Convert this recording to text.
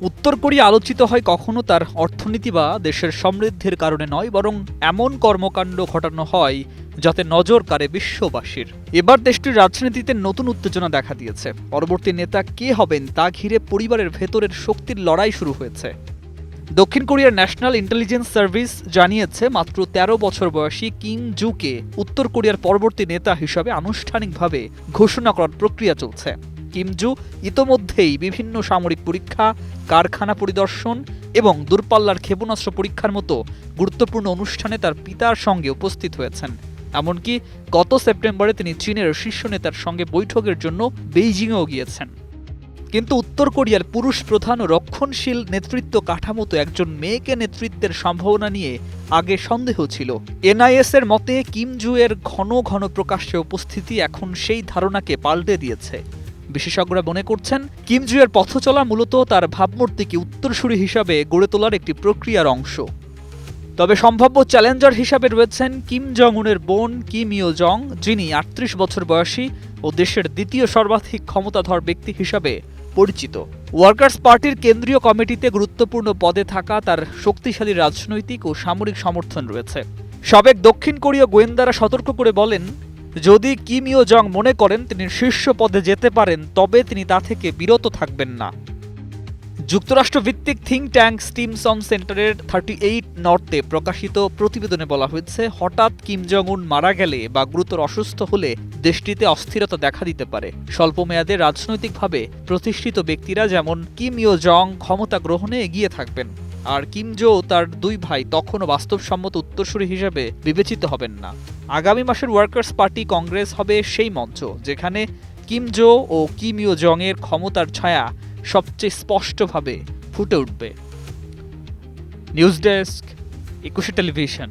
উত্তর কোরিয়া আলোচিত হয় কখনো তার অর্থনীতি বা দেশের সমৃদ্ধির কারণে নয়, বরং এমন কর্মকাণ্ড ঘটানো হয় যাতে নজর কাড়ে বিশ্ববাসীর। এবার দেশটির রাজনীতিতে নতুন উত্তেজনা দেখা দিয়েছে। পরবর্তী নেতা কে হবেন তা ঘিরে পরিবারের ভেতরের শক্তির লড়াই শুরু হয়েছে। দক্ষিণ কোরিয়ার ন্যাশনাল ইন্টেলিজেন্স সার্ভিস জানিয়েছে, মাত্র ১৩ বছর বয়সী কিম জুকে উত্তর কোরিয়ার পরবর্তী নেতা হিসাবে আনুষ্ঠানিকভাবে ঘোষণা করার প্রক্রিয়া চলছে। কিম জু ইতোমধ্যেই বিভিন্ন সামরিক পরীক্ষা, কারখানা পরিদর্শন এবং দূরপাল্লার ক্ষেপণাস্ত্র পরীক্ষার মতো গুরুত্বপূর্ণ অনুষ্ঠানে তার পিতার সঙ্গে উপস্থিত হয়েছেন। এমনকি গত সেপ্টেম্বরে তিনি চীনের শীর্ষ নেতার সঙ্গে বৈঠকের জন্য বেইজিংয়েও গিয়েছেন। কিন্তু উত্তর কোরিয়ার পুরুষ প্রধান ও রক্ষণশীল নেতৃত্ব কাঠামোতে একজন মেয়েকে নেতৃত্বের সম্ভাবনা নিয়ে আগে সন্দেহ ছিল। এনআইএস এর মতে কিম জু এর ঘন ঘন প্রকাশ্যে উপস্থিতি এখন সেই ধারণাকে পাল্টে দিয়েছে। বিশেষজ্ঞরা মনে করছেন, কিম জু এর পথচলা মূলত তার ভাবমূর্তিকে উত্তরসূরি হিসাবে গড়ে তোলার একটি প্রক্রিয়ার অংশ। তবে সম্ভাব্য চ্যালেঞ্জার হিসাবে রয়েছেন কিম জং উনের বোন কিম ইও জং, যিনি ৩৮ বছর বয়সী ও দেশের দ্বিতীয় সর্বাধিক ক্ষমতাধর ব্যক্তি হিসাবে পরিচিত। ওয়ার্কার্স পার্টির কেন্দ্রীয় কমিটিতে গুরুত্বপূর্ণ পদে থাকা তার শক্তিশালী রাজনৈতিক ও সামরিক সমর্থন রয়েছে। সাবেক দক্ষিণ কোরীয় গোয়েন্দারা সতর্ক করে বলেন, যদি কিম ইও জং মনে করেন তিনি শীর্ষ পদে যেতে পারেন, তবে তিনি তা থেকে বিরত থাকবেন না। যুক্তরাষ্ট্রভিত্তিক থিঙ্ক ট্যাঙ্ক স্টিমসন সেন্টারের 38 নর্থে প্রকাশিত প্রতিবেদনে বলা হয়েছে, হঠাৎ কিম জং উন মারা গেলে বা গুরুতর অসুস্থ হলে দেশটিতে অস্থিরতা দেখা দিতে পারে। স্বল্পমেয়াদে রাজনৈতিকভাবে প্রতিষ্ঠিত ব্যক্তিরা যেমন কিম ইও জং ক্ষমতা গ্রহণে এগিয়ে থাকবেন, আর কিম জো তার দুই ভাই তখনও বাস্তবসম্মত উত্তরসূরি হিসেবে বিবেচিত হবেন না। আগামী মাসের ওয়ার্কার্স পার্টি কংগ্রেস হবে সেই মঞ্চ যেখানে কিম জো ও কিম ইও জং এর ক্ষমতার ছায়া সবচেয়ে স্পষ্টভাবে ফুটে উঠবে। News desk, ২১ television.